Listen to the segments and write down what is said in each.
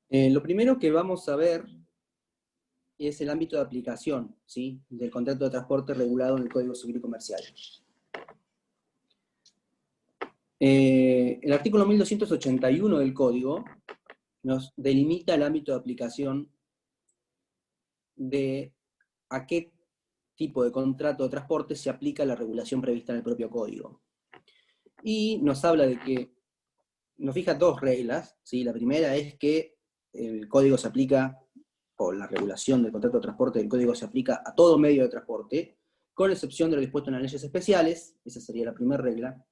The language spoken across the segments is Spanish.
Lo primero que vamos a ver es el ámbito de aplicación, ¿sí?, del contrato de transporte regulado en el Código Civil y Comercial. El artículo 1281 del Código nos delimita el ámbito de aplicación de a qué tipo de contrato de transporte se aplica la regulación prevista en el propio Código. Y nos habla de que, nos fija dos reglas, ¿sí? La primera es que el Código se aplica, o la regulación del contrato de transporte del Código se aplica a todo medio de transporte, con excepción de lo dispuesto en las leyes especiales. Esa sería la primera regla.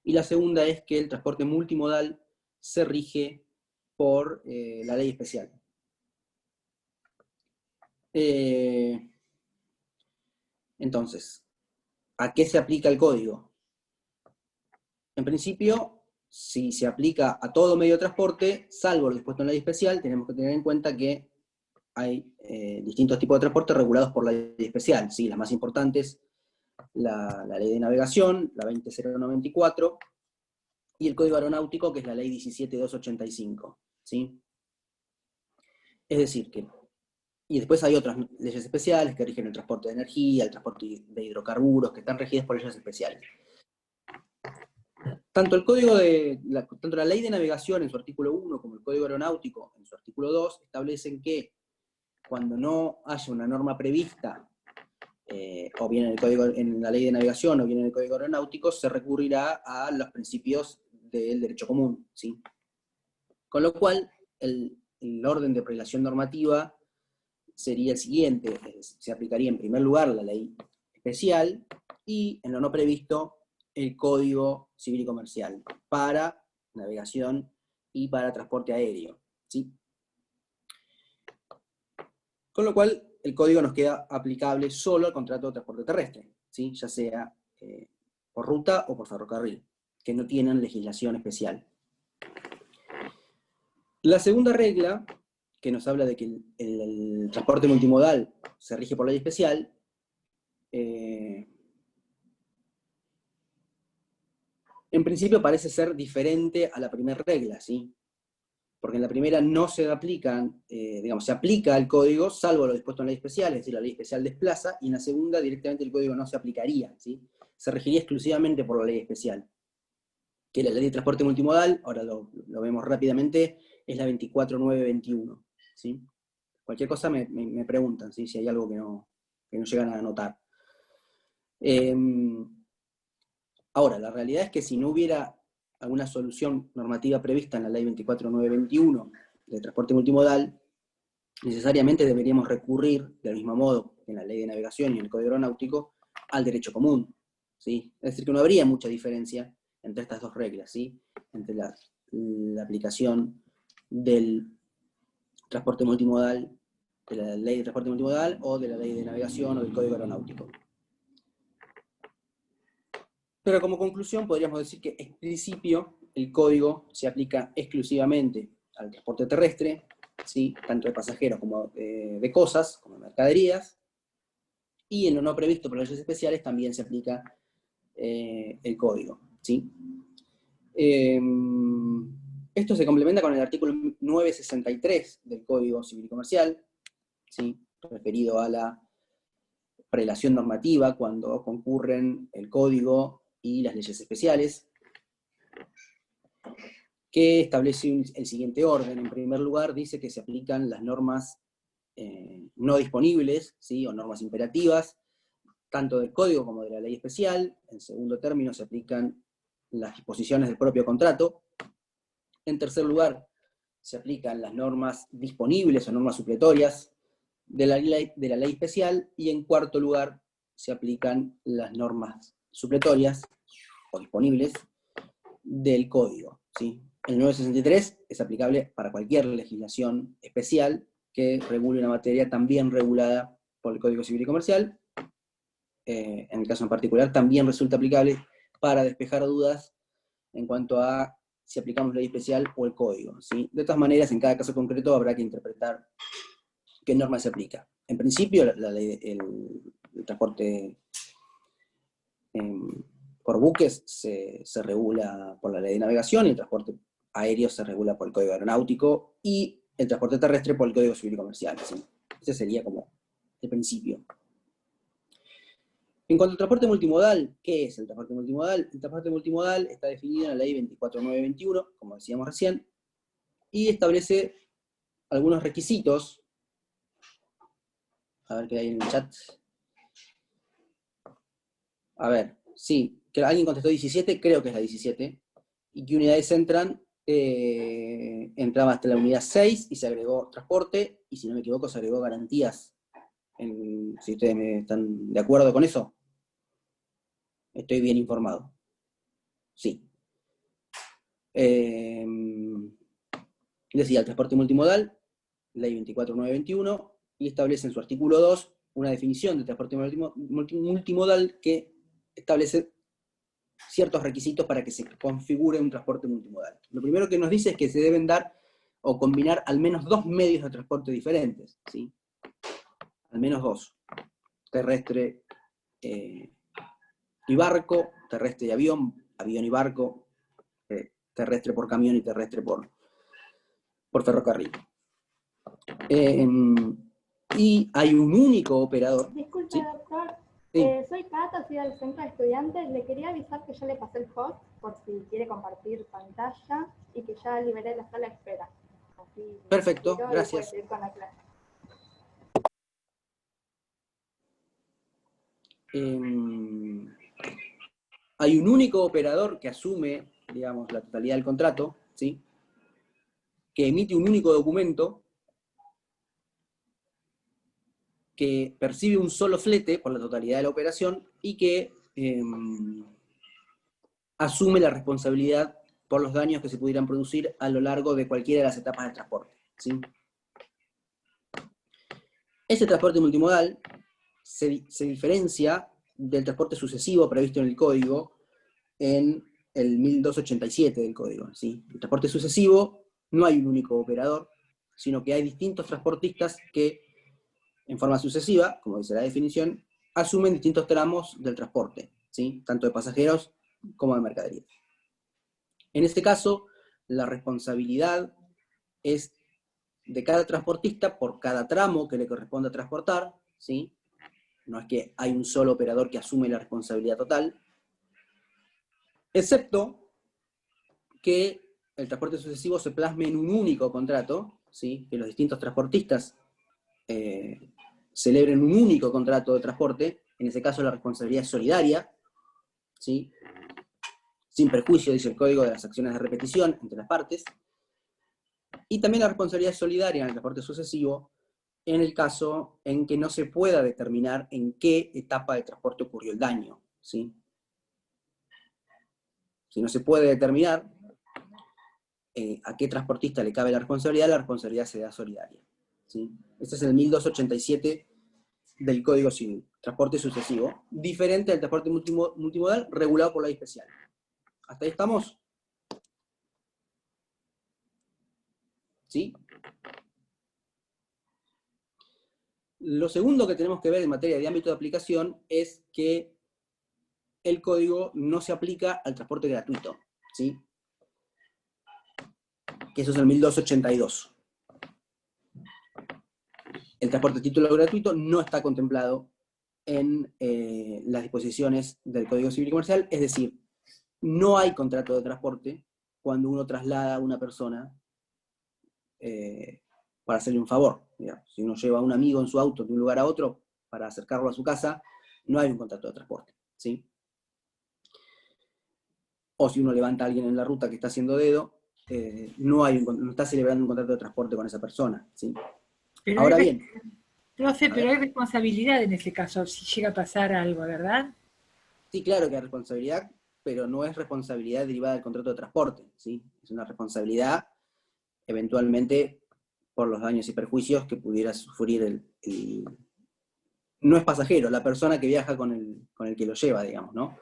Y la segunda es que el transporte multimodal se rige por la ley especial. Entonces, ¿a qué se aplica el Código? En principio, si se aplica a todo medio de transporte, salvo lo dispuesto en la ley especial, tenemos que tener en cuenta que hay distintos tipos de transporte regulados por la ley especial, ¿sí? Las más importantes, la ley de navegación, la 20094, y el Código Aeronáutico, que es la ley 17285, ¿sí? Es decir, que... Y después hay otras leyes especiales que rigen el transporte de energía, el transporte de hidrocarburos, que están regidas por leyes especiales. Tanto la ley de navegación en su artículo 1 como el Código Aeronáutico en su artículo 2 establecen que cuando no haya una norma prevista, o bien en la ley de navegación o bien en el Código Aeronáutico, se recurrirá a los principios del derecho común, ¿sí? Con lo cual, el orden de prelación normativa sería el siguiente: se aplicaría en primer lugar la ley especial y, en lo no previsto, el Código Civil y Comercial para navegación y para transporte aéreo, ¿sí? Con lo cual, el código nos queda aplicable solo al contrato de transporte terrestre, ¿sí?, ya sea por ruta o por ferrocarril, que no tienen legislación especial. La segunda regla, que nos habla de que el transporte multimodal se rige por ley especial, en principio parece ser diferente a la primera regla, ¿sí? Porque en la primera no se aplican, se aplica el código salvo lo dispuesto en la ley especial, es decir, la ley especial desplaza, y en la segunda directamente el código no se aplicaría, ¿sí? Se regiría exclusivamente por la ley especial, que la ley de transporte multimodal, ahora lo vemos rápidamente, es la 24921, ¿sí? Cualquier cosa me preguntan, ¿sí?, si hay algo que no llegan a notar. Ahora, la realidad es que si no hubiera alguna solución normativa prevista en la ley 24921 de transporte multimodal, necesariamente deberíamos recurrir, del mismo modo que en la ley de navegación y en el Código Aeronáutico, al derecho común, ¿sí? Es decir, que no habría mucha diferencia entre estas dos reglas, ¿sí?, entre la aplicación del transporte multimodal, de la ley de transporte multimodal, o de la ley de navegación o del Código Aeronáutico. Pero como conclusión podríamos decir que en principio el código se aplica exclusivamente al transporte terrestre, ¿sí?, tanto de pasajeros como de cosas, como de mercaderías, y en lo no previsto por las leyes especiales también se aplica el código, ¿sí? Esto se complementa con el artículo 963 del Código Civil y Comercial, ¿sí?, referido a la prelación normativa cuando concurren el código y las leyes especiales, que establece el siguiente orden. En primer lugar, dice que se aplican las normas no disponibles, ¿sí?, o normas imperativas, tanto del código como de la ley especial. En segundo término, se aplican las disposiciones del propio contrato. En tercer lugar, se aplican las normas disponibles o normas supletorias de la ley especial. Y en cuarto lugar, se aplican las normas supletorias o disponibles del código, ¿sí? El 963 es aplicable para cualquier legislación especial que regule una materia también regulada por el Código Civil y Comercial. En el caso en particular, también resulta aplicable para despejar dudas en cuanto a si aplicamos ley especial o el código, ¿sí? De todas maneras, en cada caso concreto habrá que interpretar qué norma se aplica. En principio, la ley, el transporte por buques se regula por la ley de navegación, y el transporte aéreo se regula por el Código Aeronáutico y el transporte terrestre por el Código Civil y Comercial, ¿sí? Ese sería como el principio. En cuanto al transporte multimodal, ¿qué es el transporte multimodal? El transporte multimodal está definido en la ley 24921, como decíamos recién, y establece algunos requisitos. A ver qué hay en el chat. A ver, sí, que alguien contestó 17, creo que es la 17, y que unidades entran, entraba hasta la unidad 6 y se agregó transporte, y si no me equivoco se agregó garantías. Si ustedes están de acuerdo con eso. Estoy bien informado. Sí. Decía, el transporte multimodal, ley 24921, y establece en su artículo 2 una definición de transporte multimodal que establece ciertos requisitos para que se configure un transporte multimodal. Lo primero que nos dice es que se deben dar o combinar al menos 2 medios de transporte diferentes, ¿sí? Al menos 2. Terrestre y barco, terrestre y avión, avión y barco, terrestre por camión y terrestre por ferrocarril. Y hay un único operador. Disculpe, ¿Sí? doctor. Sí. Soy Cata, soy del centro de estudiantes. Le quería avisar que ya le pasé el host por si quiere compartir pantalla y que ya liberé la sala de espera. Así Perfecto, gracias. Seguir con la clase. Hay un único operador que asume, digamos, la totalidad del contrato, ¿sí? Que emite un único documento, que percibe un solo flete por la totalidad de la operación y que asume la responsabilidad por los daños que se pudieran producir a lo largo de cualquiera de las etapas del transporte, ¿sí? Ese transporte multimodal se diferencia del transporte sucesivo previsto en el código en el 1287 del código, ¿sí? El transporte sucesivo no hay un único operador, sino que hay distintos transportistas que, en forma sucesiva, como dice la definición, asumen distintos tramos del transporte, ¿sí? Tanto de pasajeros como de mercaderías. En este caso, la responsabilidad es de cada transportista por cada tramo que le corresponde transportar, ¿sí? No es que hay un solo operador que asume la responsabilidad total, excepto que el transporte sucesivo se plasme en un único contrato, ¿sí? Que los distintos transportistas celebren un único contrato de transporte. En ese caso la responsabilidad es solidaria, ¿sí? Sin perjuicio, dice el código, de las acciones de repetición entre las partes. Y también la responsabilidad es solidaria en el transporte sucesivo en el caso en que no se pueda determinar en qué etapa de transporte ocurrió el daño, ¿sí? Si no se puede determinar a qué transportista le cabe la responsabilidad se da solidaria, ¿sí? Este es el 1287 del Código Civil, transporte sucesivo, diferente al transporte multimodal regulado por ley especial. ¿Hasta ahí estamos? ¿Sí? Lo segundo que tenemos que ver en materia de ámbito de aplicación es que el código no se aplica al transporte gratuito, ¿sí? Que eso es el 1282. El transporte a título gratuito no está contemplado en las disposiciones del Código Civil y Comercial, es decir, no hay contrato de transporte cuando uno traslada a una persona para hacerle un favor. Digamos. Si uno lleva a un amigo en su auto de un lugar a otro para acercarlo a su casa, no hay un contrato de transporte, ¿sí? O si uno levanta a alguien en la ruta que está haciendo dedo, no está celebrando un contrato de transporte con esa persona, ¿sí? Pero ahora bien, profe, pero hay responsabilidad en ese caso, si llega a pasar algo, ¿verdad? sí, claro que hay responsabilidad, pero no es responsabilidad derivada del contrato de transporte, ¿sí? Es una responsabilidad eventualmente por los daños y perjuicios que pudiera sufrir no es pasajero, la persona que viaja con el que lo lleva, digamos, ¿no?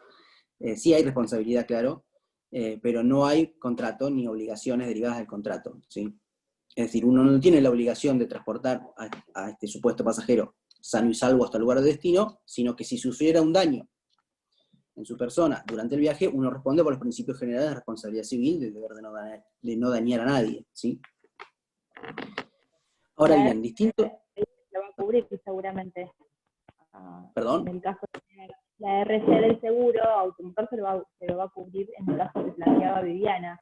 Sí hay responsabilidad, claro, pero no hay contrato ni obligaciones derivadas del contrato, ¿sí? Es decir, uno no tiene la obligación de transportar a este supuesto pasajero sano y salvo hasta el lugar de destino, sino que si sufriera un daño en su persona durante el viaje, uno responde por los principios generales de responsabilidad civil, del deber de no dañar a nadie, ¿sí? Ahora La bien, distinto... lo va a cubrir seguramente. ¿Perdón? En el caso de la RC del seguro, Automotor se lo va a cubrir en el caso que planteaba Viviana.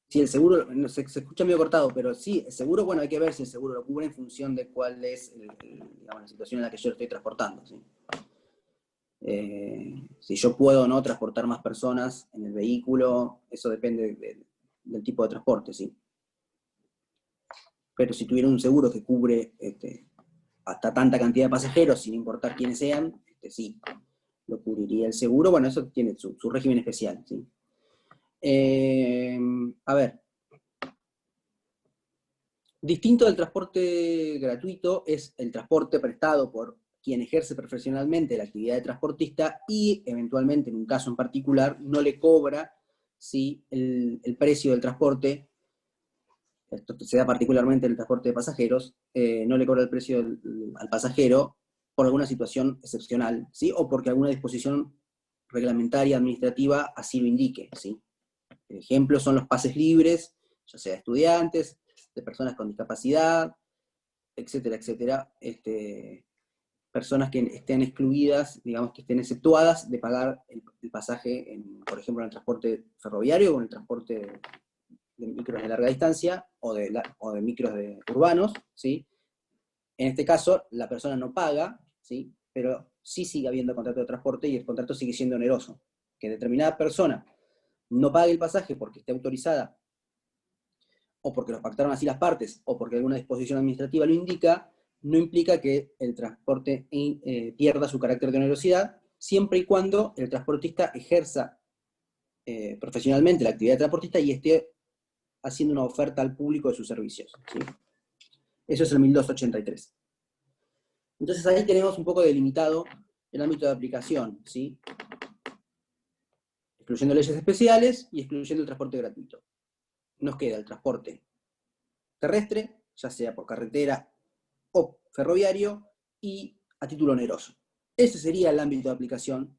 Sí, el seguro, no, se escucha medio cortado, pero sí, el seguro, bueno, hay que ver si el seguro lo cubre en función de cuál es digamos, la situación en la que yo lo estoy transportando. ¿Sí? Si yo puedo o no transportar más personas en el vehículo, eso depende del tipo de transporte, ¿sí? Pero si tuviera un seguro que cubre hasta tanta cantidad de pasajeros, sin importar quiénes sean, sí, lo cubriría el seguro. Bueno, eso tiene su régimen especial, ¿sí? A ver, distinto del transporte gratuito es el transporte prestado por quien ejerce profesionalmente la actividad de transportista y eventualmente, en un caso en particular, no le cobra, ¿sí?, el precio del transporte. Esto se da particularmente en el transporte de pasajeros, no le cobra el precio al pasajero por alguna situación excepcional, ¿sí?, o porque alguna disposición reglamentaria, administrativa, así lo indique, ¿sí? Ejemplos son los pases libres, ya sea de estudiantes, de personas con discapacidad, etcétera, etcétera, personas que estén excluidas, digamos que estén exceptuadas de pagar el pasaje, por ejemplo, en el transporte ferroviario o en el transporte de micros de larga distancia o de micros urbanos, ¿sí? En este caso, la persona no paga, ¿sí?, pero sí sigue habiendo contrato de transporte y el contrato sigue siendo oneroso. Que determinada persona no pague el pasaje porque esté autorizada, o porque lo pactaron así las partes, o porque alguna disposición administrativa lo indica, no implica que el transporte pierda su carácter de onerosidad, siempre y cuando el transportista ejerza profesionalmente la actividad de transportista y esté haciendo una oferta al público de sus servicios, ¿sí? Eso es el 1283. Entonces ahí tenemos un poco delimitado el ámbito de aplicación, ¿sí?, excluyendo leyes especiales y excluyendo el transporte gratuito. Nos queda el transporte terrestre, ya sea por carretera o ferroviario, y a título oneroso. Ese sería el ámbito de aplicación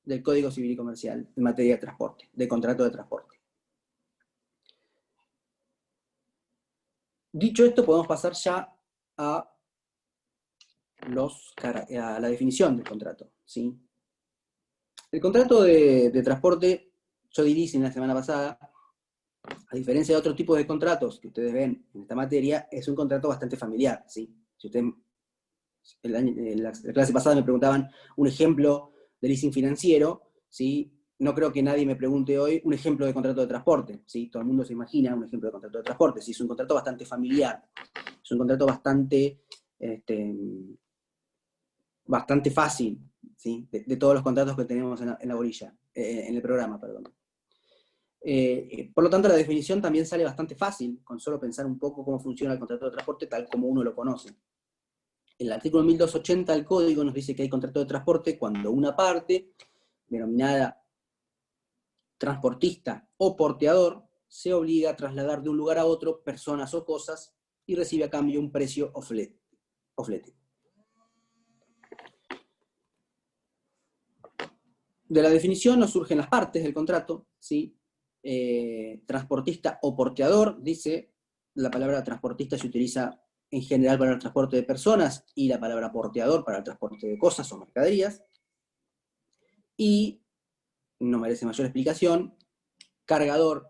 del Código Civil y Comercial en materia de transporte, de contrato de transporte. Dicho esto, podemos pasar ya a la definición del contrato, ¿sí? El contrato de transporte, yo dije en la semana pasada, a diferencia de otros tipos de contratos que ustedes ven en esta materia, es un contrato bastante familiar, ¿sí? Si ustedes en la clase pasada me preguntaban un ejemplo de leasing financiero, ¿sí?, no creo que nadie me pregunte hoy un ejemplo de contrato de transporte, ¿sí? Todo el mundo se imagina un ejemplo de contrato de transporte, ¿sí? Es un contrato bastante familiar, es un contrato bastante fácil, ¿sí?, de todos los contratos que tenemos en la orilla, en el programa, perdón. Por lo tanto, la definición también sale bastante fácil, con solo pensar un poco cómo funciona el contrato de transporte tal como uno lo conoce. El artículo 1280 del Código nos dice que hay contrato de transporte cuando una parte, denominada transportista o porteador, se obliga a trasladar de un lugar a otro personas o cosas y recibe a cambio un precio o flete. De la definición nos surgen las partes del contrato, ¿sí? Transportista o porteador, dice, la palabra transportista se utiliza en general para el transporte de personas y la palabra porteador para el transporte de cosas o mercaderías. Y, no merece mayor explicación, cargador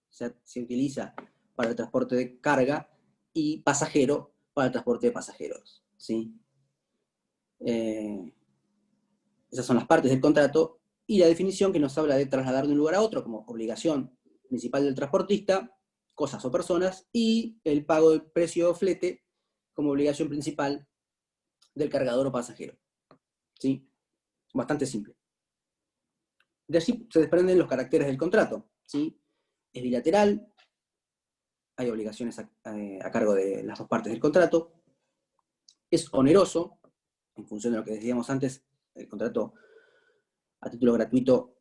se utiliza para el transporte de carga y pasajero para el transporte de pasajeros, ¿sí? Esas son las partes del contrato, y la definición que nos habla de trasladar de un lugar a otro como obligación principal del transportista, cosas o personas, y el pago del precio o flete como obligación principal del cargador o pasajero, ¿sí? Bastante simple. De allí se desprenden los caracteres del contrato, ¿sí? Es bilateral, hay obligaciones a cargo de las dos partes del contrato, es oneroso, en función de lo que decíamos antes, el contrato a título gratuito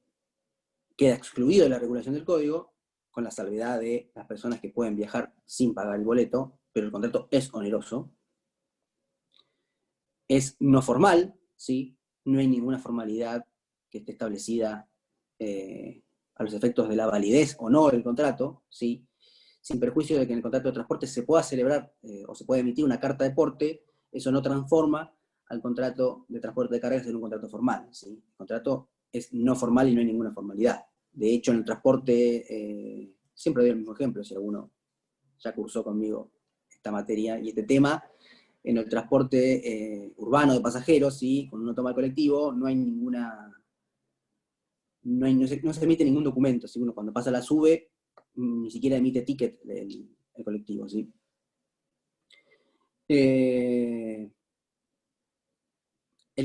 queda excluido de la regulación del código, con la salvedad de las personas que pueden viajar sin pagar el boleto, pero el contrato es oneroso. Es no formal, ¿sí? No hay ninguna formalidad que esté establecida a los efectos de la validez o no del contrato, ¿sí? sin perjuicio de que en el contrato de transporte se pueda celebrar o se pueda emitir una carta de porte, eso no transforma al contrato de transporte de cargas en un contrato formal, ¿sí? El contrato es no formal y no hay ninguna formalidad. De hecho, en el transporte, siempre doy el mismo ejemplo, si alguno ya cursó conmigo esta materia y este tema, en el transporte urbano de pasajeros, ¿sí? Cuando uno toma el colectivo, no hay ninguna... no se emite ningún documento, ¿sí? Uno cuando pasa la SUBE, ni siquiera emite ticket el colectivo, ¿sí? El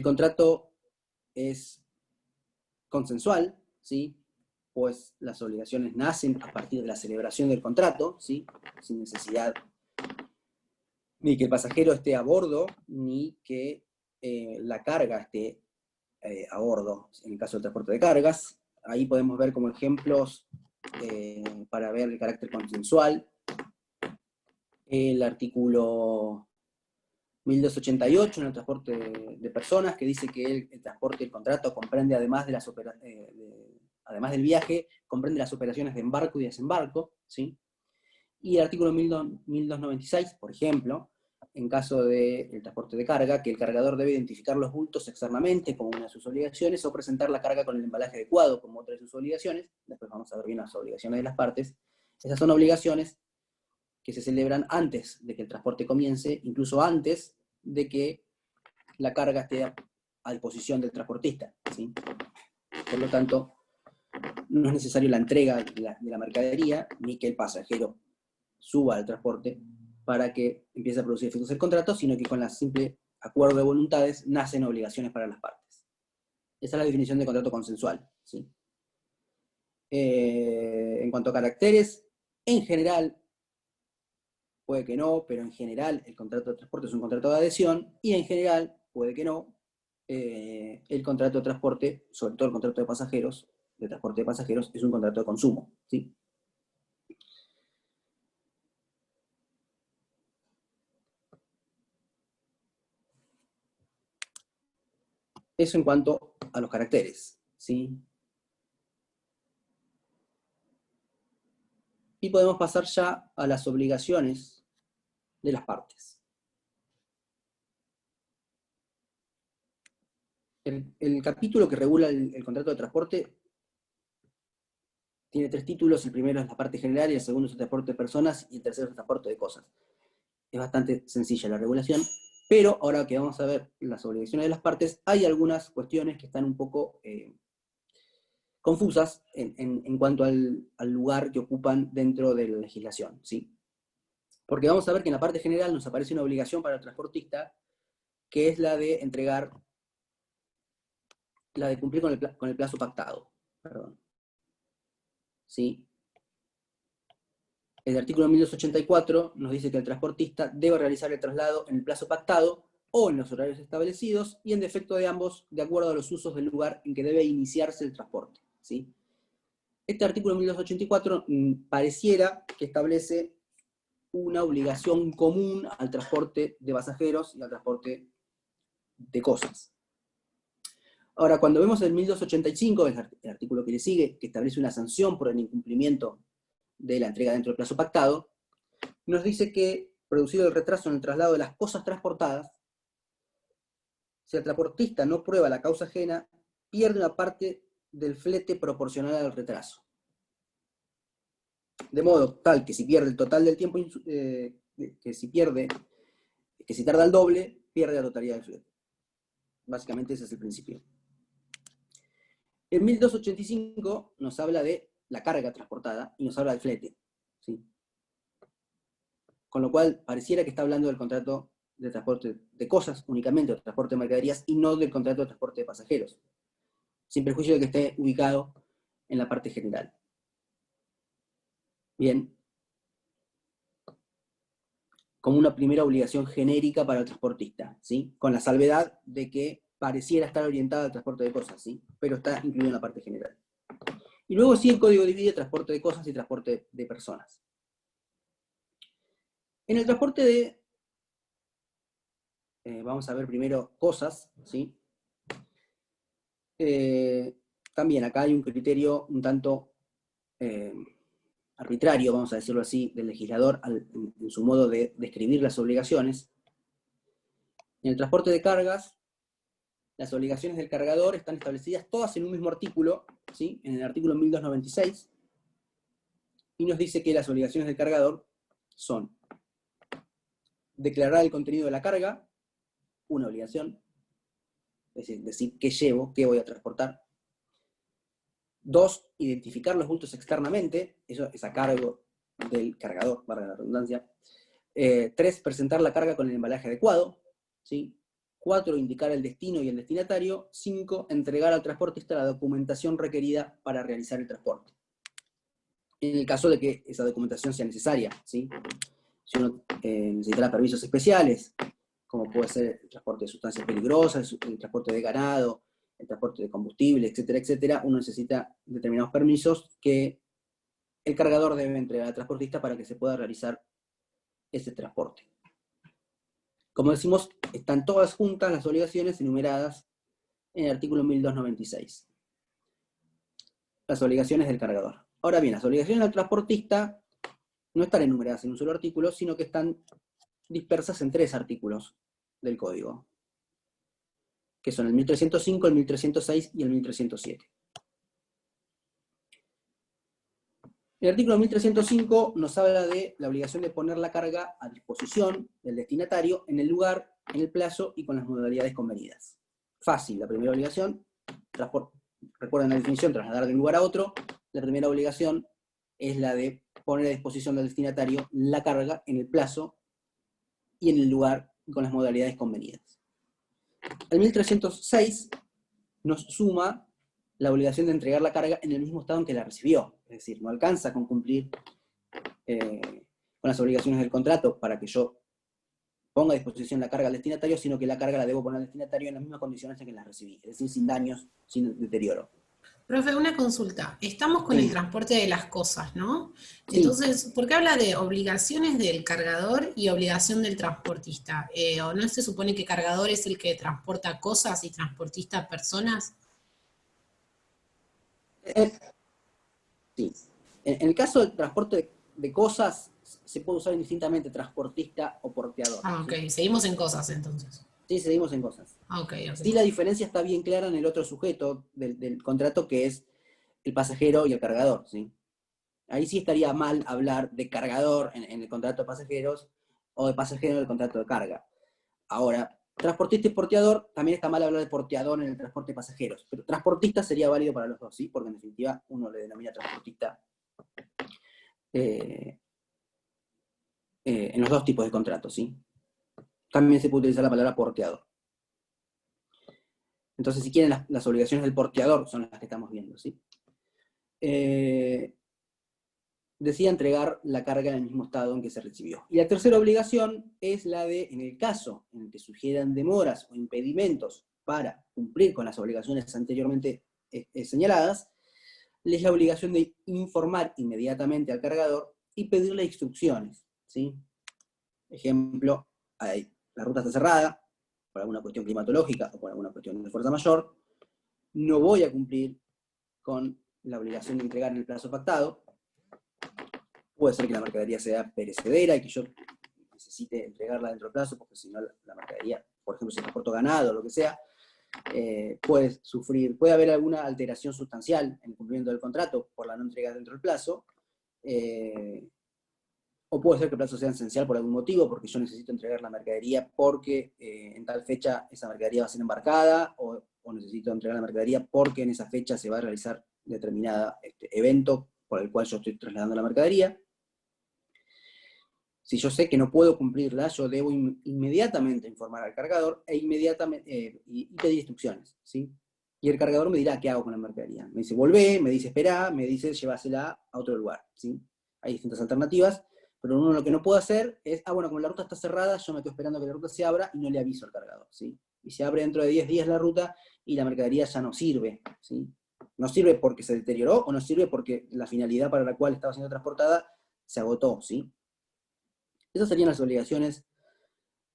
contrato es consensual, ¿sí? Pues las obligaciones nacen a partir de la celebración del contrato, ¿sí? Sin necesidad ni que el pasajero esté a bordo, ni que la carga esté a bordo, en el caso del transporte de cargas. Ahí podemos ver como ejemplos para ver el carácter consensual, el artículo 1288 en el transporte de personas, que dice que el transporte, el contrato comprende además además del viaje, comprende las operaciones de embarco y desembarco, ¿sí? Y el artículo 1296, por ejemplo, en caso del transporte de carga, que el cargador debe identificar los bultos externamente como una de sus obligaciones, o presentar la carga con el embalaje adecuado como otra de sus obligaciones. Después vamos a ver bien las obligaciones de las partes. Esas son obligaciones que se celebran antes de que el transporte comience, incluso antes de que la carga esté a disposición del transportista, ¿sí? Por lo tanto, no es necesario la entrega de la mercadería, ni que el pasajero suba al transporte para que empiece a producir efectos el contrato, sino que con la simple acuerdo de voluntades nacen obligaciones para las partes. Esa es la definición de contrato consensual, ¿sí? En cuanto a caracteres, en general, puede que no, pero en general el contrato de transporte es un contrato de adhesión, y en general, puede que no, el contrato de transporte, sobre todo el contrato de pasajeros, de transporte de pasajeros, es un contrato de consumo, ¿sí? Eso en cuanto a los caracteres, ¿sí? Y podemos pasar ya a las obligaciones de las partes. El capítulo que regula el contrato de transporte tiene 3 títulos. El primero es la parte general, y el segundo es el transporte de personas, y el tercero es el transporte de cosas. Es bastante sencilla la regulación, pero ahora que vamos a ver las obligaciones de las partes, hay algunas cuestiones que están un poco confusas en cuanto al lugar que ocupan dentro de la legislación, ¿sí? Porque vamos a ver que en la parte general nos aparece una obligación para el transportista, que es la de entregar, la de cumplir con el plazo pactado. Perdón. ¿Sí? El artículo 1284 nos dice que el transportista debe realizar el traslado en el plazo pactado o en los horarios establecidos, y en defecto de ambos, de acuerdo a los usos del lugar en que debe iniciarse el transporte, ¿sí? Este artículo 1284 pareciera que establece una obligación común al transporte de pasajeros y al transporte de cosas. Ahora, cuando vemos el 1285, el artículo que le sigue, que establece una sanción por el incumplimiento de la entrega dentro del plazo pactado, nos dice que, producido el retraso en el traslado de las cosas transportadas, si el transportista no prueba la causa ajena, pierde una parte del flete proporcional al retraso. De modo tal que si pierde el total del tiempo, que si tarda el doble, pierde la totalidad del flete. Básicamente ese es el principio. El 1285 nos habla de la carga transportada y nos habla del flete, ¿sí? Con lo cual pareciera que está hablando del contrato de transporte de cosas únicamente, o transporte de mercaderías, y no del contrato de transporte de pasajeros, sin perjuicio de que esté ubicado en la parte general. Bien. Como una primera obligación genérica para el transportista, ¿sí? Con la salvedad de que pareciera estar orientada al transporte de cosas, ¿sí? Pero está incluido en la parte general. Y luego sí el código divide transporte de cosas y transporte de personas. En el transporte de... vamos a ver primero cosas, ¿sí? También acá hay un criterio un tanto arbitrario, vamos a decirlo así, del legislador en su modo de describir las obligaciones. En el transporte de cargas, las obligaciones del cargador están establecidas todas en un mismo artículo, ¿sí? En el artículo 1296, y nos dice que las obligaciones del cargador son declarar el contenido de la carga, una obligación, es decir qué llevo, qué voy a transportar. 2, identificar los bultos externamente, eso es a cargo del cargador, para la redundancia. 3, presentar la carga con el embalaje adecuado, ¿sí? 4, indicar el destino y el destinatario. 5, entregar al transportista la documentación requerida para realizar el transporte. En el caso de que esa documentación sea necesaria, ¿sí? Si uno necesitará permisos especiales, como puede ser el transporte de sustancias peligrosas, el transporte de ganado, el transporte de combustible, etcétera, etcétera, uno necesita determinados permisos que el cargador debe entregar al transportista para que se pueda realizar ese transporte. Como decimos, están todas juntas las obligaciones enumeradas en el artículo 1296. Las obligaciones del cargador. Ahora bien, las obligaciones del transportista no están enumeradas en un solo artículo, sino que están dispersas en 3 artículos del código, que son el 1305, el 1306 y el 1307. El artículo 1305 nos habla de la obligación de poner la carga a disposición del destinatario en el lugar, en el plazo y con las modalidades convenidas. Fácil, la primera obligación, recuerden la definición, trasladar de un lugar a otro. La primera obligación es la de poner a disposición del destinatario la carga en el plazo y en el lugar y con las modalidades convenidas. El 1306 nos suma la obligación de entregar la carga en el mismo estado en que la recibió. Es decir, no alcanza con cumplir con las obligaciones del contrato para que yo ponga a disposición la carga al destinatario, sino que la carga la debo poner al destinatario en las mismas condiciones en que la recibí. Es decir, sin daños, sin deterioro. Profe, una consulta. Estamos con Sí. el transporte de las cosas, ¿no? Sí. Entonces, ¿por qué habla de obligaciones del cargador y obligación del transportista? ¿O no se supone que cargador es el que transporta cosas y transportista personas? Sí. En el caso del transporte de cosas, se puede usar indistintamente transportista o porteador. Ah, ok. ¿Sí? Seguimos en cosas, entonces. Sí, seguimos en cosas. Ah, ok, ok. Sí, la diferencia está bien clara en el otro sujeto del contrato, que es el pasajero y el cargador, ¿sí? Ahí sí estaría mal hablar de cargador en el contrato de pasajeros o de pasajero en el contrato de carga. Ahora, transportista y porteador, también está mal hablar de porteador en el transporte de pasajeros, pero transportista sería válido para los dos, ¿sí? Porque en definitiva uno le denomina transportista en los dos tipos de contratos, ¿sí? También se puede utilizar la palabra porteador. Entonces, si quieren, las obligaciones del porteador son las que estamos viendo, ¿sí? Decía entregar la carga en el mismo estado en que se recibió. Y la tercera obligación es la de, en el caso en el que sugieran demoras o impedimentos para cumplir con las obligaciones anteriormente señaladas, es la obligación de informar inmediatamente al cargador y pedirle instrucciones, ¿sí? Ejemplo, la ruta está cerrada, por alguna cuestión climatológica o por alguna cuestión de fuerza mayor, no voy a cumplir con la obligación de entregar en el plazo pactado. Puede ser que la mercadería sea perecedera y que yo necesite entregarla dentro del plazo, porque si no la mercadería, por ejemplo, si transporto ganado o lo que sea, puede haber alguna alteración sustancial en el cumplimiento del contrato por la no entrega dentro del plazo, o puede ser que el plazo sea esencial por algún motivo, porque yo necesito entregar la mercadería porque en tal fecha esa mercadería va a ser embarcada, o necesito entregar la mercadería porque en esa fecha se va a realizar determinado evento por el cual yo estoy trasladando la mercadería. Si yo sé que no puedo cumplirla, yo debo inmediatamente informar al cargador y pedir instrucciones, ¿sí? Y el cargador me dirá qué hago con la mercadería. Me dice, volvé, me dice, esperá, me dice, llévasela a otro lugar, ¿sí? Hay distintas alternativas, pero uno lo que no puede hacer es, bueno, como la ruta está cerrada, yo me quedo esperando que la ruta se abra y no le aviso al cargador, ¿sí? Y se abre dentro de 10 días la ruta y la mercadería ya no sirve, ¿sí? No sirve porque se deterioró o no sirve porque la finalidad para la cual estaba siendo transportada se agotó, ¿sí? Esas serían las obligaciones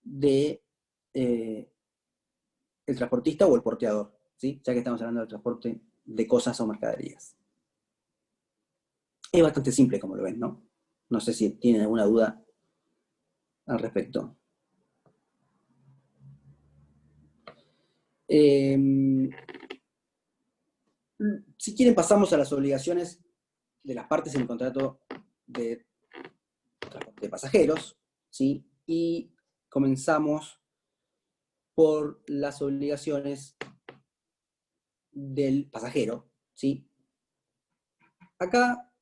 de el transportista o el porteador, ¿sí? Ya que estamos hablando del transporte de cosas o mercaderías. Es bastante simple como lo ven, ¿no? No sé si tienen alguna duda al respecto. Si quieren pasamos a las obligaciones de las partes en el contrato de transporte de pasajeros, ¿sí? Y comenzamos por las obligaciones del pasajero, ¿sí? Acá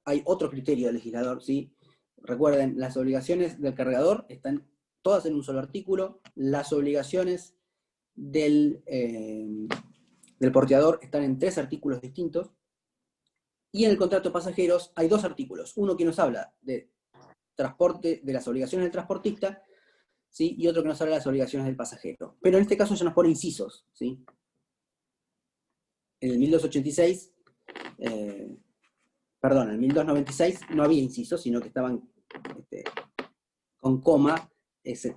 hay otro criterio del legislador, ¿sí? Recuerden, las obligaciones del cargador están todas en un solo artículo, las obligaciones del porteador están en 3 artículos distintos, y en el contrato de pasajeros hay 2 artículos, uno que nos habla de transporte, de las obligaciones del transportista, ¿sí? Y otro que nos habla de las obligaciones del pasajero. Pero en este caso ya nos pone incisos, ¿sí? En el 1286, perdón, en el 1296 no había incisos, sino que estaban con coma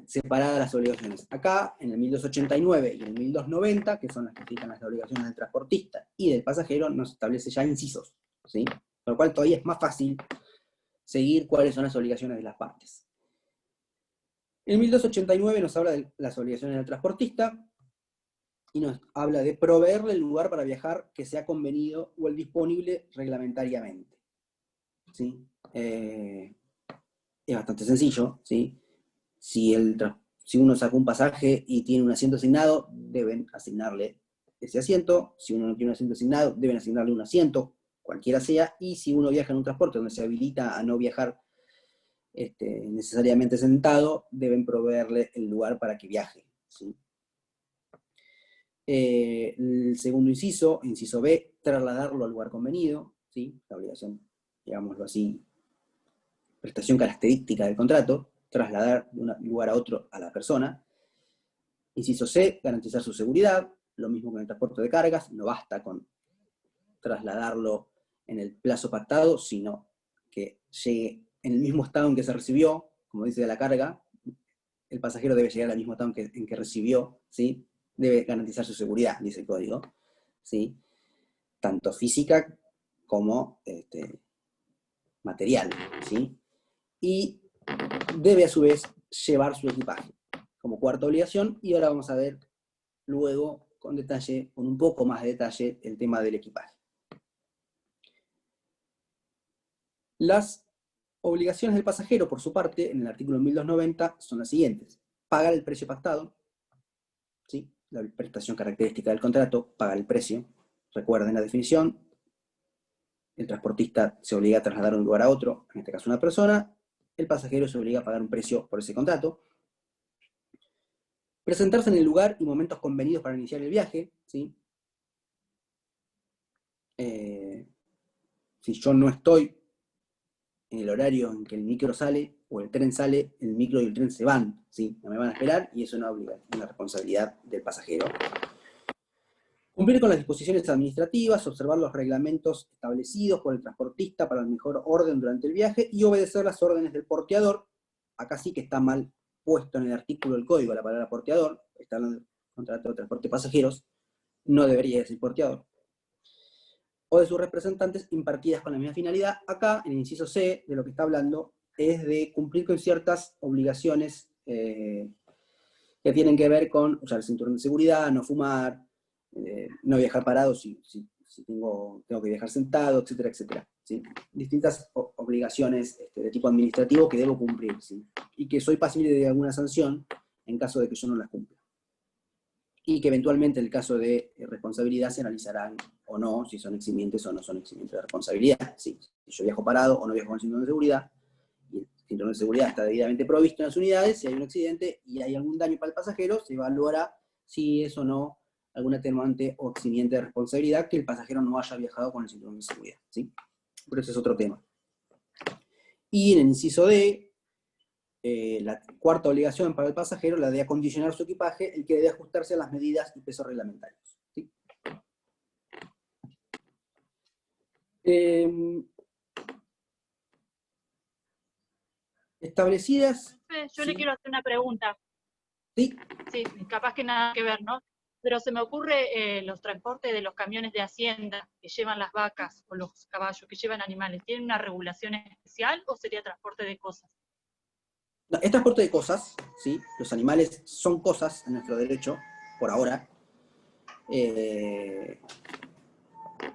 separadas las obligaciones. Acá, en el 1289 y en el 1290, que son las que fijan las obligaciones del transportista y del pasajero, nos establece ya incisos, ¿sí? Por lo cual todavía es más fácil seguir cuáles son las obligaciones de las partes. El 1289 nos habla de las obligaciones del transportista y nos habla de proveerle el lugar para viajar que sea convenido o el disponible reglamentariamente, ¿sí? Es bastante sencillo, ¿sí? Si uno saca un pasaje y tiene un asiento asignado, deben asignarle ese asiento. Si uno no tiene un asiento asignado, deben asignarle un asiento, cualquiera sea. Y si uno viaja en un transporte donde se habilita a no viajar necesariamente sentado, deben proveerle el lugar para que viaje, ¿sí? El segundo inciso, inciso B, trasladarlo al lugar convenido, ¿sí? La obligación, digámoslo así, prestación característica del contrato, trasladar de un lugar a otro a la persona. Inciso C, garantizar su seguridad, lo mismo con el transporte de cargas, no basta con trasladarlo en el plazo pactado, sino que llegue en el mismo estado en que se recibió, como dice la carga, el pasajero debe llegar al mismo estado en que recibió, ¿sí? Debe garantizar su seguridad, dice el código, ¿sí? Tanto física como material, ¿sí? Y debe a su vez llevar su equipaje como cuarta obligación, y ahora vamos a ver luego con detalle, con un poco más de detalle, el tema del equipaje. Las obligaciones del pasajero, por su parte, en el artículo 1290, son las siguientes. Pagar el precio pactado, ¿sí? La prestación característica del contrato, pagar el precio. Recuerden la definición. El transportista se obliga a trasladar de un lugar a otro, en este caso una persona. El pasajero se obliga a pagar un precio por ese contrato. Presentarse en el lugar y momentos convenidos para iniciar el viaje, ¿sí? Si yo no estoy en el horario en que el micro sale o el tren sale, el micro y el tren se van, ¿sí? No me van a esperar y eso no obliga, es una responsabilidad del pasajero. Cumplir con las disposiciones administrativas, observar los reglamentos establecidos por el transportista para el mejor orden durante el viaje y obedecer las órdenes del porteador. Acá sí que está mal puesto en el artículo del código la palabra porteador, está en el contrato de transporte de pasajeros, no debería decir porteador. O de sus representantes impartidas con la misma finalidad. Acá, en el inciso C, de lo que está hablando, es de cumplir con ciertas obligaciones que tienen que ver con usar el cinturón de seguridad, no fumar, no viajar parado si tengo que viajar sentado, etcétera, etcétera, ¿sí? Distintas obligaciones de tipo administrativo que debo cumplir, ¿sí? Y que soy pasible de alguna sanción en caso de que yo no las cumpla. Y que eventualmente en el caso de responsabilidad se analizarán o no, si son eximientes o no son eximientes de responsabilidad. ¿Sí? Si yo viajo parado o no viajo con cinturón de seguridad, y el cinturón de seguridad está debidamente provisto en las unidades, si hay un accidente y hay algún daño para el pasajero, se evaluará si es o no algún atenuante o eximiente de responsabilidad que el pasajero no haya viajado con el cinturón de seguridad, ¿sí? Pero ese es otro tema. Y en el inciso D, la cuarta obligación para el pasajero, la de acondicionar su equipaje, el que debe ajustarse a las medidas y pesos reglamentarios, ¿sí? Establecidas... Yo le quiero hacer una pregunta. ¿Sí? Sí, capaz que nada que ver, ¿no? Pero se me ocurre los transportes de los camiones de hacienda que llevan las vacas o los caballos que llevan animales. ¿Tienen una regulación especial o sería transporte de cosas? No, es transporte de cosas, ¿sí? Los animales son cosas en nuestro derecho, por ahora.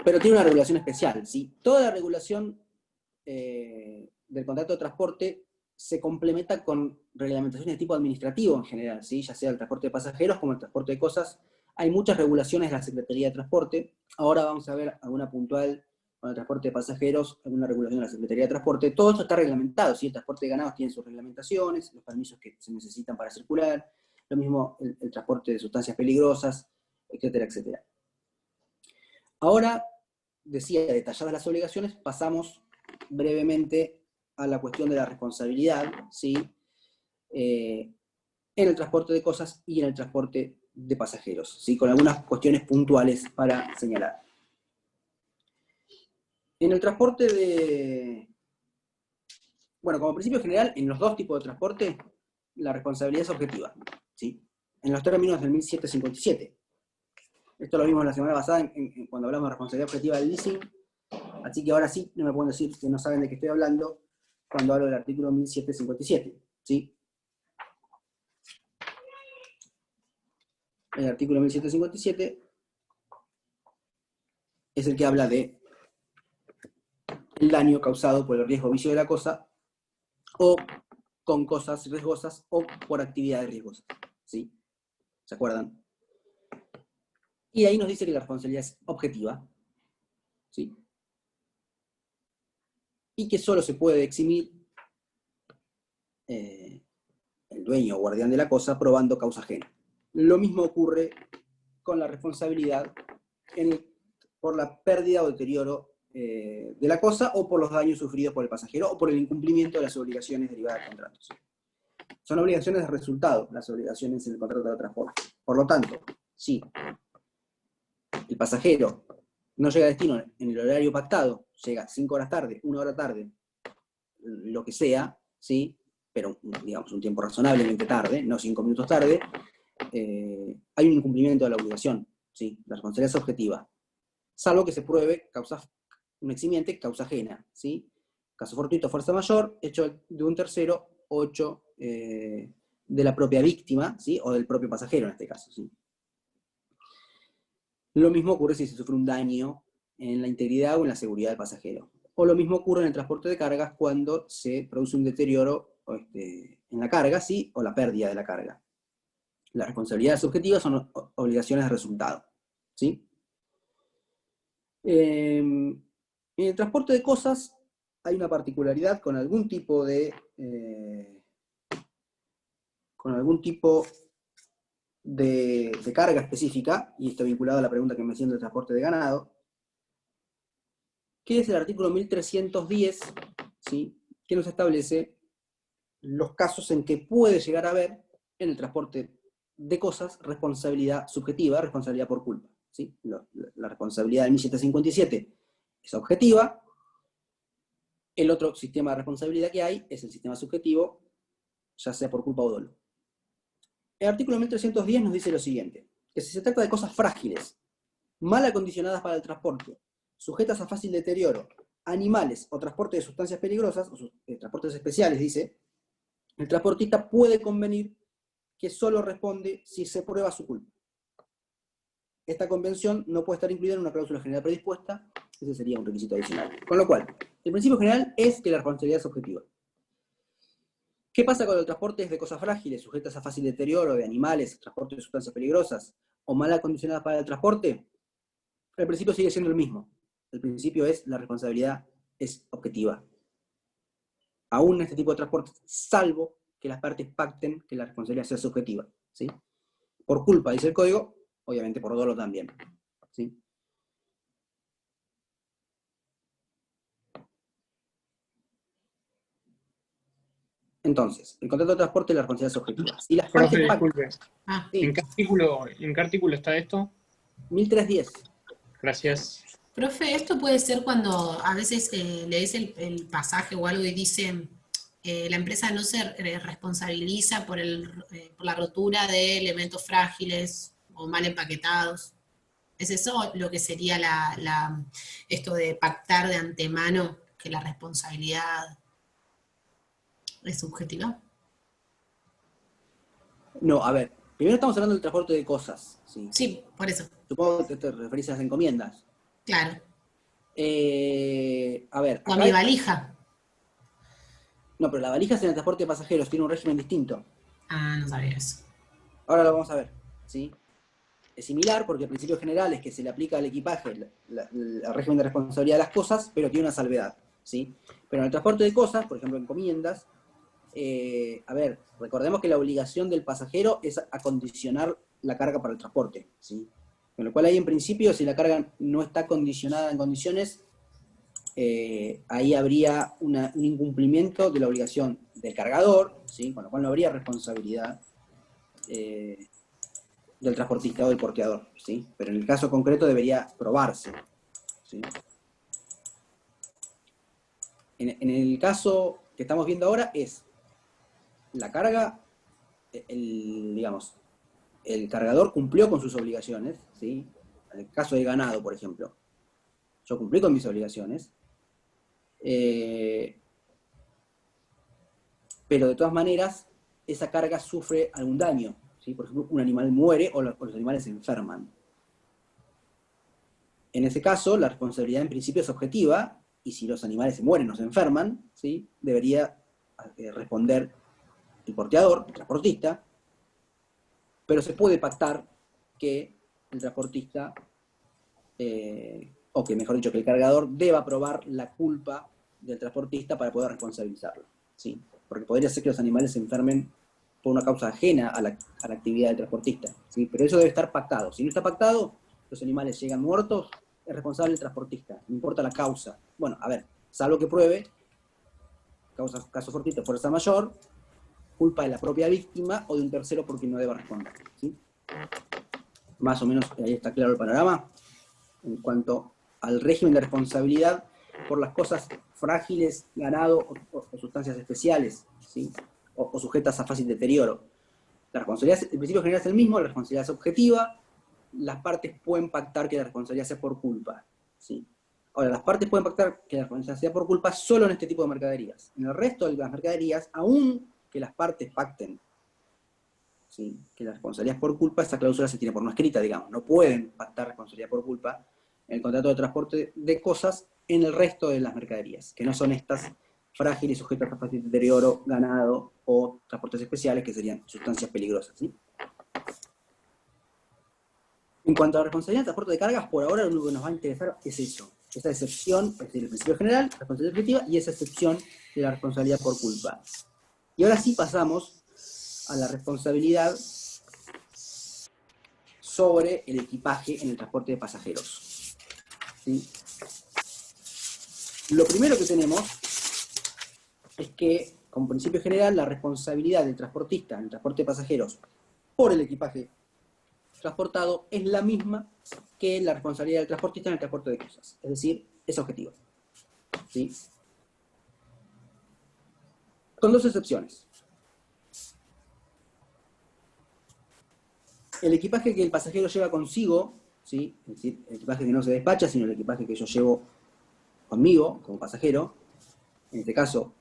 Pero tiene una regulación especial, ¿sí? Toda la regulación del contrato de transporte se complementa con reglamentaciones de tipo administrativo en general, ¿sí? Ya sea el transporte de pasajeros como el transporte de cosas. Hay muchas regulaciones de la Secretaría de Transporte. Ahora vamos a ver alguna puntual con el transporte de pasajeros, alguna regulación de la Secretaría de Transporte. Todo esto está reglamentado, ¿sí? El transporte de ganados tiene sus reglamentaciones, los permisos que se necesitan para circular, lo mismo el transporte de sustancias peligrosas, etcétera, etcétera. Ahora, decía, detalladas las obligaciones, pasamos brevemente a la cuestión de la responsabilidad, ¿sí? En el transporte de cosas y en el transporte de pasajeros, ¿sí? Con algunas cuestiones puntuales para señalar. En el transporte de... Bueno, como principio general, en los dos tipos de transporte, la responsabilidad es objetiva, ¿sí? En los términos del 1757. Esto lo vimos la semana pasada cuando hablamos de responsabilidad objetiva del leasing, así que ahora sí, no me pueden decir que no saben de qué estoy hablando cuando hablo del artículo 1757, ¿sí? El artículo 1757 es el que habla de el daño causado por el riesgo o vicio de la cosa, o con cosas riesgosas, o por actividades riesgosas, ¿sí? ¿Se acuerdan? Y ahí nos dice que la responsabilidad es objetiva, ¿sí? Y que solo se puede eximir el dueño o guardián de la cosa probando causa ajena. Lo mismo ocurre con la responsabilidad por la pérdida o deterioro de la cosa o por los daños sufridos por el pasajero o por el incumplimiento de las obligaciones derivadas del contrato. ¿Sí? Son obligaciones de resultado, las obligaciones en el contrato de transporte. Por lo tanto, si el pasajero no llega a destino en el horario pactado, llega 5 horas tarde, 1 hora tarde, lo que sea, ¿sí? Pero digamos un tiempo razonablemente tarde, no 5 minutos tarde, hay un incumplimiento de la obligación, ¿sí? La responsabilidad es objetiva, salvo que se pruebe un eximiente, causa ajena, ¿sí? Caso fortuito, fuerza mayor, hecho de un tercero, o hecho de la propia víctima, ¿sí? O del propio pasajero en este caso, ¿sí? Lo mismo ocurre si se sufre un daño en la integridad o en la seguridad del pasajero. O lo mismo ocurre en el transporte de cargas cuando se produce un deterioro en la carga, ¿sí? O la pérdida de la carga. Las responsabilidades objetivas son obligaciones de resultado, ¿sí? En el transporte de cosas hay una particularidad con algún tipo de carga específica, y esto vinculado a la pregunta que me hacían del transporte de ganado, que es el artículo 1310, ¿sí? Que nos establece los casos en que puede llegar a haber en el transporte de cosas responsabilidad subjetiva, responsabilidad por culpa, ¿sí? La responsabilidad del 1757 es objetiva. El otro sistema de responsabilidad que hay es el sistema subjetivo, ya sea por culpa o dolo. El artículo 1310 nos dice lo siguiente, que si se trata de cosas frágiles, mal acondicionadas para el transporte, sujetas a fácil deterioro, animales o transporte de sustancias peligrosas, o transportes especiales, dice, el transportista puede convenir que solo responde si se prueba su culpa. Esta convención no puede estar incluida en una cláusula general predispuesta, ese sería un requisito adicional. Con lo cual, el principio general es que la responsabilidad es objetiva. ¿Qué pasa con los transportes de cosas frágiles, sujetas a fácil deterioro, de animales, transporte de sustancias peligrosas, o mal acondicionadas para el transporte? El principio sigue siendo el mismo. El principio es la responsabilidad es objetiva. Aún en este tipo de transportes, salvo que las partes pacten que la responsabilidad sea subjetiva, ¿sí? Por culpa, dice el código, obviamente por dolo también, ¿sí? Entonces, el contrato de transporte y la responsabilidad es objetiva. Si las partes Profe, pactan... disculpe. Sí, ¿En qué artículo está esto? 1310. Gracias. Profe, esto puede ser cuando a veces lees el pasaje o algo y dice la empresa no se responsabiliza por la rotura de elementos frágiles o mal empaquetados. ¿Es eso lo que sería esto de pactar de antemano que la responsabilidad es subjetiva? No, a ver, primero estamos hablando del transporte de cosas, ¿sí? Sí, por eso. Supongo que te referís a las encomiendas. Claro. A ver, O a acá mi valija. no, pero la valija es en el transporte de pasajeros, tiene un régimen distinto. Ah, no sabía eso. Ahora lo vamos a ver, ¿sí? Es similar porque el principio general es que se le aplica al equipaje el régimen de responsabilidad de las cosas, pero tiene una salvedad, ¿sí? Pero en el transporte de cosas, por ejemplo, encomiendas, a ver, recordemos que la obligación del pasajero es acondicionar la carga para el transporte, ¿sí? Con lo cual ahí en principio, si la carga no está condicionada en condiciones, ahí habría un incumplimiento de la obligación del cargador, ¿sí? Con lo cual no habría responsabilidad del transportista o del porteador, ¿sí? Pero en el caso concreto debería probarse, ¿sí? En el caso que estamos viendo ahora es la carga, digamos, el cargador cumplió con sus obligaciones, ¿sí? En el caso del ganado, por ejemplo, yo cumplí con mis obligaciones, pero de todas maneras esa carga sufre algún daño, ¿sí? Por ejemplo, un animal muere o los animales se enferman. En ese caso, la responsabilidad en principio es objetiva, y si los animales se mueren o se enferman, ¿sí? Debería responder el porteador, el transportista, pero se puede pactar que el transportista, o que mejor dicho, que el cargador deba probar la culpa del transportista para poder responsabilizarlo, ¿sí? Porque podría ser que los animales se enfermen por una causa ajena a la actividad del transportista, ¿sí? Pero eso debe estar pactado. Si no está pactado, los animales llegan muertos, es responsable el transportista, no importa la causa. Bueno, a ver, salvo que pruebe, caso fortuito, fuerza mayor, culpa de la propia víctima o de un tercero por quien no deba responder, ¿sí? Más o menos ahí está claro el panorama en cuanto al régimen de responsabilidad por las cosas frágiles, ganado o sustancias especiales, ¿sí? O sujetas a fácil deterioro. La responsabilidad, el principio general es el mismo, la responsabilidad es objetiva, las partes pueden pactar que la responsabilidad sea por culpa, ¿sí? Ahora, las partes pueden pactar que la responsabilidad sea por culpa solo en este tipo de mercaderías. En el resto de las mercaderías, aún que las partes pacten, ¿sí?, que la responsabilidad es por culpa, esta cláusula se tiene por no escrita, digamos. No pueden pactar responsabilidad por culpa en el contrato de transporte de cosas en el resto de las mercaderías, que no son estas frágiles, sujetas a fácil deterioro, ganado o transportes especiales, que serían sustancias peligrosas, ¿sí? En cuanto a la responsabilidad de transporte de cargas, por ahora lo único que nos va a interesar es eso. Esa excepción, es decir, el principio general, responsabilidad objetiva, y esa excepción de la responsabilidad por culpa. Y ahora sí pasamos a la responsabilidad sobre el equipaje en el transporte de pasajeros, ¿sí? Lo primero que tenemos es que, como principio general, la responsabilidad del transportista en el transporte de pasajeros por el equipaje transportado es la misma que la responsabilidad del transportista en el transporte de cosas. Es decir, es objetiva, ¿sí? Con dos excepciones. El equipaje que el pasajero lleva consigo, ¿sí?, es decir, el equipaje que no se despacha, sino el equipaje que yo llevo conmigo como pasajero, en este caso,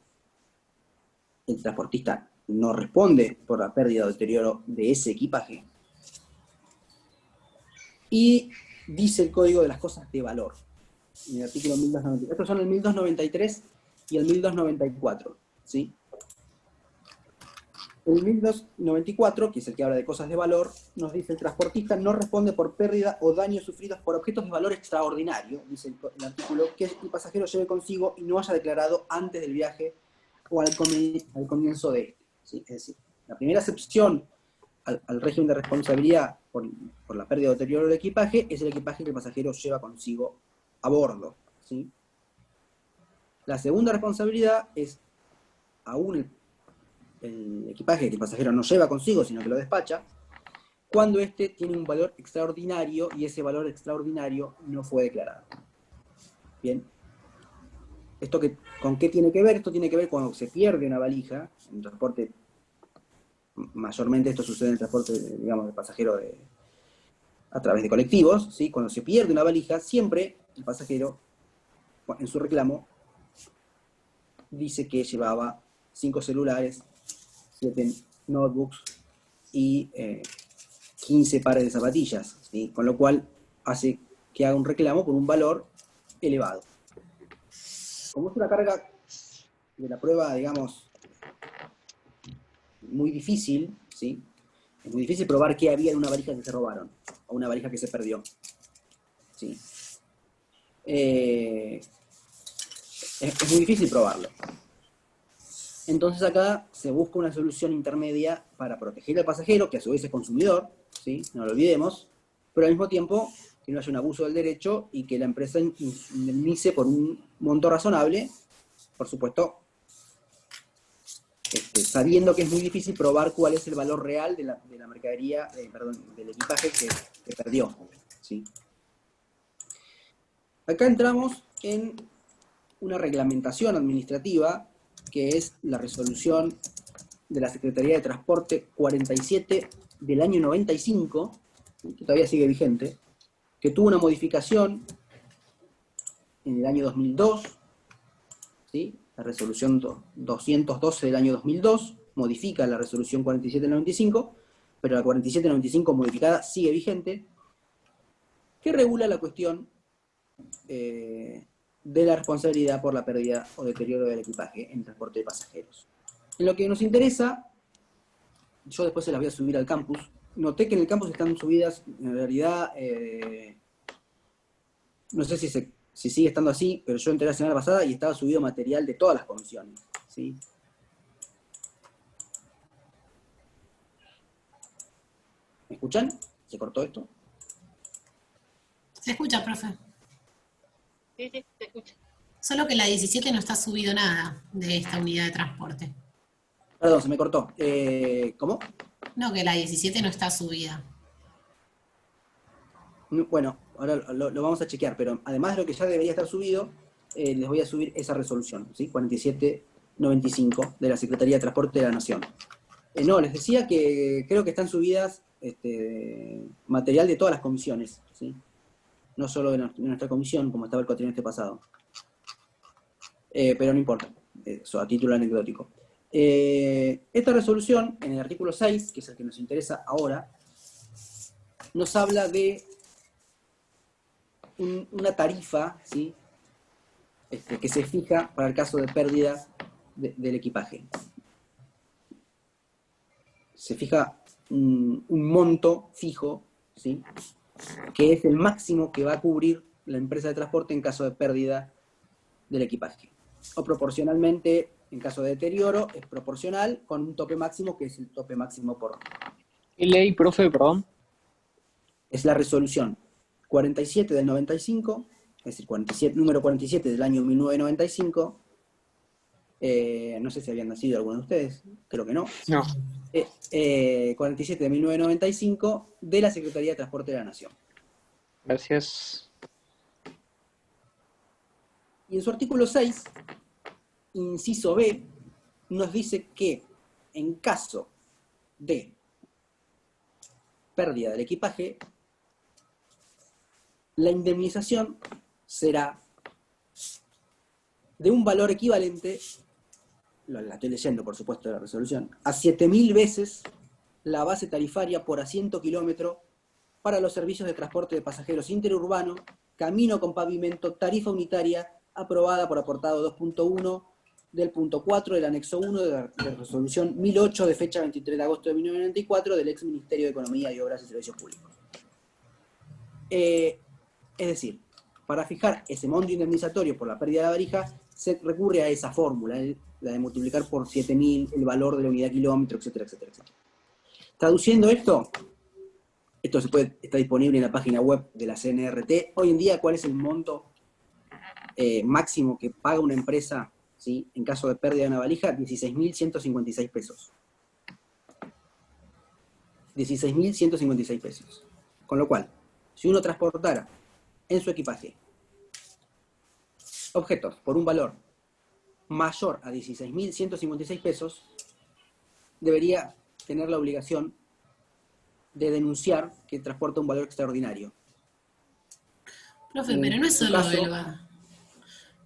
el transportista no responde por la pérdida o deterioro de ese equipaje. Y dice el código de las cosas de valor, en el artículo 1293. Estos son el 1293 y el 1294, ¿sí? El 1294, que es el que habla de cosas de valor, nos dice: el transportista no responde por pérdida o daños sufridos por objetos de valor extraordinario, dice el artículo, que el pasajero lleve consigo y no haya declarado antes del viaje o al comienzo de este, ¿sí? Es decir, la primera excepción al régimen de responsabilidad por la pérdida o deterioro del equipaje es el equipaje que el pasajero lleva consigo a bordo, ¿sí? La segunda responsabilidad es aún el equipaje que el pasajero no lleva consigo, sino que lo despacha, cuando éste tiene un valor extraordinario y ese valor extraordinario no fue declarado. Bien. ¿Esto con qué tiene que ver? Esto tiene que ver cuando se pierde una valija, en transporte, mayormente esto sucede en el transporte, digamos, de pasajero a través de colectivos, ¿sí? Cuando se pierde una valija, siempre el pasajero, en su reclamo, dice que llevaba 5 celulares, 7 notebooks y 15 pares de zapatillas, ¿sí? Con lo cual hace que haga un reclamo por un valor elevado. Como es una carga de la prueba, digamos, muy difícil, ¿sí? Es muy difícil probar qué había en una valija que se robaron, o una valija que se perdió, ¿sí? Es muy difícil probarlo. Entonces acá se busca una solución intermedia para proteger al pasajero, que a su vez es consumidor, ¿sí? No lo olvidemos, pero al mismo tiempo que no haya un abuso del derecho y que la empresa indemnice por un monto razonable, por supuesto, sabiendo que es muy difícil probar cuál es el valor real de la mercadería, del equipaje que perdió, ¿sí? Acá entramos en una reglamentación administrativa, que es la resolución de la Secretaría de Transporte 47 del año 95, que todavía sigue vigente, que tuvo una modificación en el año 2002, ¿sí? La resolución 212 del año 2002 modifica la resolución 4795, pero la 4795 modificada sigue vigente, que regula la cuestión de la responsabilidad por la pérdida o deterioro del equipaje en transporte de pasajeros. En lo que nos interesa, yo después se las voy a subir al campus. Noté que en el campus están subidas, en realidad, no sé si sigue estando así, pero yo entré la semana pasada y estaba subido material de todas las comisiones, ¿sí? ¿Me escuchan? ¿Se cortó esto? Se escucha, profe. Sí, sí, te escucho. Solo que la 17 no está subido nada de esta unidad de transporte. Perdón, se me cortó. ¿Cómo? No, que la 17 no está subida. Bueno, ahora lo vamos a chequear, pero además de lo que ya debería estar subido, les voy a subir esa resolución, ¿sí? 4795 de la Secretaría de Transporte de la Nación. No, les decía que creo que están subidas material de todas las comisiones, ¿sí? No solo de nuestra comisión, como estaba el cuatrimestre pasado. Pero no importa, eso a título anecdótico. Esta resolución, en el artículo 6, que es el que nos interesa ahora, nos habla de una tarifa, ¿sí? Que se fija para el caso de pérdida del equipaje. Se fija un monto fijo, ¿sí? Que es el máximo que va a cubrir la empresa de transporte en caso de pérdida del equipaje. O proporcionalmente, en caso de deterioro, es proporcional con un tope máximo, que es el tope máximo por... ¿Qué ley, profe, perdón? Es la resolución 47 del 95, es decir, número 47 del año 1995. No sé si habían nacido alguno de ustedes, creo que no. No. 47 de 1995 de la Secretaría de Transporte de la Nación. Gracias. Y en su artículo 6, inciso B, nos dice que en caso de pérdida del equipaje, la indemnización será de un valor equivalente, la estoy leyendo por supuesto de la resolución, a 7.000 veces la base tarifaria por asiento kilómetro para los servicios de transporte de pasajeros interurbano, camino con pavimento, tarifa unitaria, aprobada por aportado 2.1 del punto 4 del anexo 1 de la resolución 1008 de fecha 23 de agosto de 1994 del ex Ministerio de Economía y Obras y Servicios Públicos. Es decir, para fijar ese monto indemnizatorio por la pérdida de la valija, se recurre a esa fórmula, la de multiplicar por 7.000 el valor de la unidad kilómetro, etcétera, etcétera, etcétera. Traduciendo esto está disponible en la página web de la CNRT. Hoy en día, ¿cuál es el monto máximo que paga una empresa, ¿sí?, en caso de pérdida de una valija? 16.156 pesos. 16.156 pesos. Con lo cual, si uno transportara en su equipaje objetos por un valor mayor a 16.156 pesos, debería tener la obligación de denunciar que transporta un valor extraordinario. Profe, pero no es En su solo caso,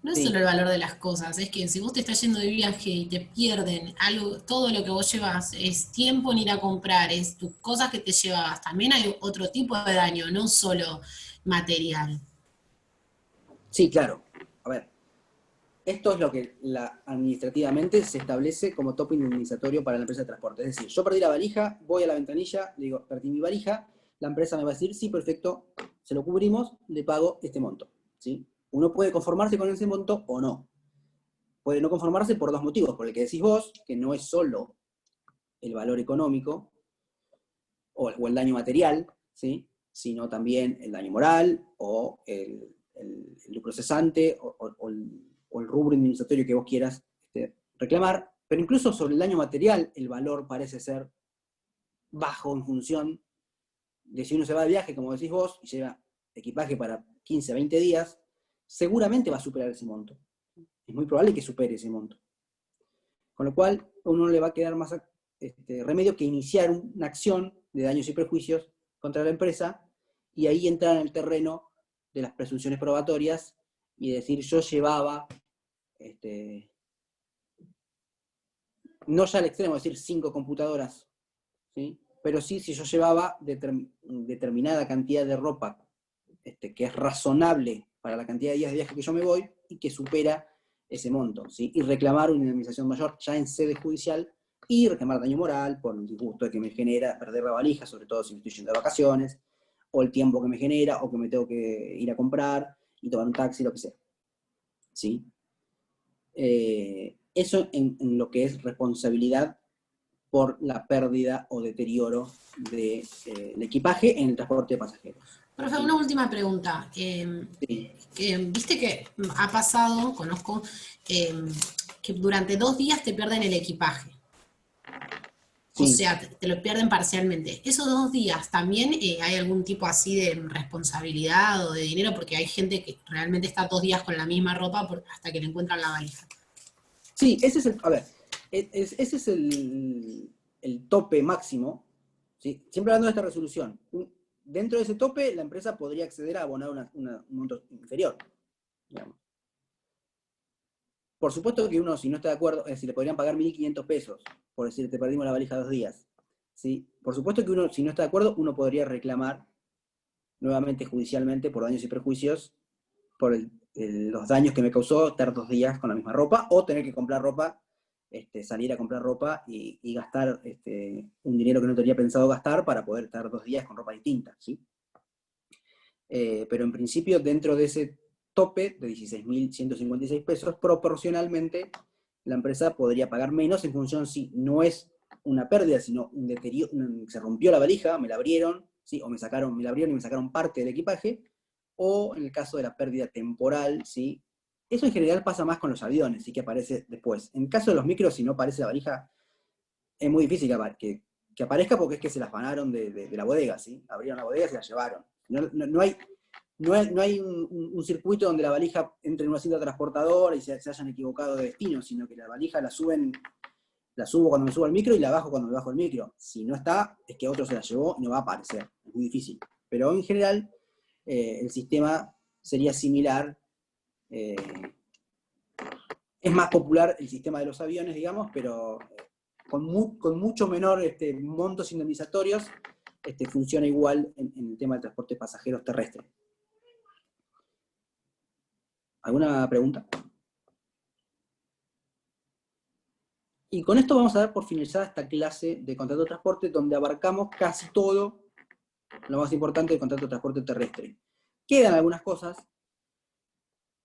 no es sí, solo el valor de las cosas, es que si vos te estás yendo de viaje y te pierden algo, todo lo que vos llevas es tiempo en ir a comprar, es tus cosas que te llevabas, también hay otro tipo de daño, no solo material. sí, claro. A ver, esto es lo que administrativamente se establece como tope indemnizatorio para la empresa de transporte. Es decir, yo perdí la valija, voy a la ventanilla, le digo, perdí mi valija, la empresa me va a decir, sí, perfecto, se lo cubrimos, le pago este monto, ¿sí? Uno puede conformarse con ese monto o no. Puede no conformarse por dos motivos, por el que decís vos, que no es solo el valor económico o el daño material, ¿sí? Sino también el daño moral o el lucro cesante o el rubro indemnizatorio que vos quieras reclamar. Pero incluso sobre el daño material, el valor parece ser bajo en función de si uno se va de viaje, como decís vos, y lleva equipaje para 15, 20 días, seguramente va a superar ese monto. Es muy probable que supere ese monto. Con lo cual, a uno le va a quedar más remedio que iniciar una acción de daños y perjuicios contra la empresa, y ahí entrar en el terreno de las presunciones probatorias y decir, yo llevaba, no ya al extremo, decir 5 computadoras, ¿sí? Pero sí, si yo llevaba determinada cantidad de ropa que es razonable para la cantidad de días de viaje que yo me voy y que supera ese monto, ¿sí? Y reclamar una indemnización mayor ya en sede judicial y reclamar daño moral por el disgusto que me genera perder la valija, sobre todo si me estoy yendo de vacaciones, o el tiempo que me genera, o que me tengo que ir a comprar y tomar un taxi, lo que sea, ¿sí? Eso en lo que es responsabilidad por la pérdida o deterioro del equipaje en el transporte de pasajeros. Profe, una última pregunta. Sí. Viste que ha pasado, conozco, que durante 2 días te pierden el equipaje. O Sí. sea, te lo pierden parcialmente. ¿Esos 2 días también hay algún tipo así de responsabilidad o de dinero? Porque hay gente que realmente está 2 días con la misma ropa hasta que le encuentran la valija. Sí, ese es ese es el tope máximo, ¿sí? Siempre hablando de esta resolución. Dentro de ese tope, la empresa podría acceder a abonar un monto inferior, digamos. Por supuesto que uno, si no está de acuerdo, es decir, le podrían pagar 1.500 pesos, por decir, te perdimos la valija 2 días. ¿Sí? Por supuesto que uno, si no está de acuerdo, uno podría reclamar nuevamente judicialmente por daños y perjuicios por los daños que me causó estar 2 días con la misma ropa, o tener que comprar ropa, salir a comprar ropa y gastar un dinero que no tenía pensado gastar para poder estar 2 días con ropa distinta, ¿sí? Pero en principio, dentro de ese tope de 16.156 pesos, proporcionalmente la empresa podría pagar menos en función si no es una pérdida, sino un deterioro, se rompió la valija, me la abrieron, ¿sí? O me la abrieron y me sacaron parte del equipaje, o en el caso de la pérdida temporal, ¿sí? Eso en general pasa más con los aviones, ¿sí? Que aparece después. En el caso de los micros, si no aparece la valija, es muy difícil que aparezca, porque es que se las ganaron de la bodega, ¿sí? Abrieron la bodega y se la llevaron. No hay un circuito donde la valija entre en una cinta transportadora y se hayan equivocado de destino, sino que la valija la subo cuando me subo al micro y la bajo cuando me bajo el micro. Si no está, es que otro se la llevó y no va a aparecer. Es muy difícil. Pero en general, el sistema sería similar. Es más popular el sistema de los aviones, digamos, pero con mucho menor montos indemnizatorios, funciona igual en el tema del transporte de pasajeros terrestre. ¿Alguna pregunta? Y con esto vamos a dar por finalizada esta clase de contrato de transporte, donde abarcamos casi todo lo más importante del contrato de transporte terrestre. Quedan algunas cosas.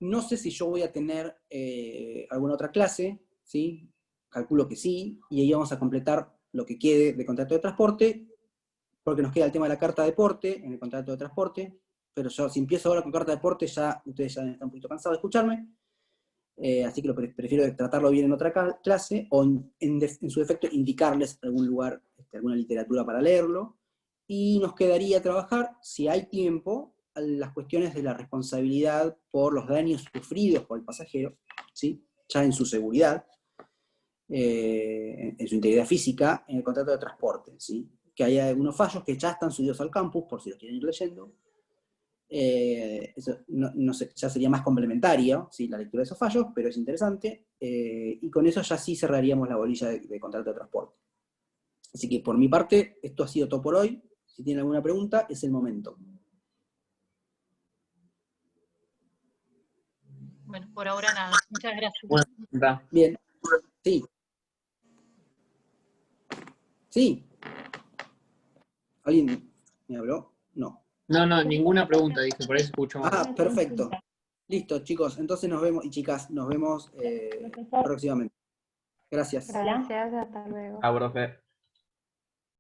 No sé si yo voy a tener alguna otra clase, ¿sí? Calculo que sí, y ahí vamos a completar lo que quede de contrato de transporte, porque nos queda el tema de la carta de porte en el contrato de transporte, pero yo, si empiezo ahora con carta de porte, ustedes ya están un poquito cansados de escucharme, así que prefiero tratarlo bien en otra clase, o en su defecto indicarles algún lugar, alguna literatura para leerlo, y nos quedaría trabajar, si hay tiempo, las cuestiones de la responsabilidad por los daños sufridos por el pasajero, ¿sí? Ya en su seguridad, en su integridad física, en el contrato de transporte, ¿sí? que hay algunos fallos que ya están subidos al campus, por si los quieren ir leyendo. Eso no sé, ya sería más complementaria, ¿sí? La lectura de esos fallos, pero es interesante. Y con eso ya sí cerraríamos la bolilla de contrato de transporte. Así que por mi parte, esto ha sido todo por hoy. Si tienen alguna pregunta, es el momento. Bueno, por ahora nada. Muchas gracias. Bueno, da. Bien. Sí. Sí. ¿Alguien me habló? No. No, ninguna pregunta, dije, por eso escucho más. Ah, perfecto. Listo, chicos. Entonces nos vemos, y chicas, nos vemos próximamente. Gracias. Gracias, hasta luego. Ah, profe.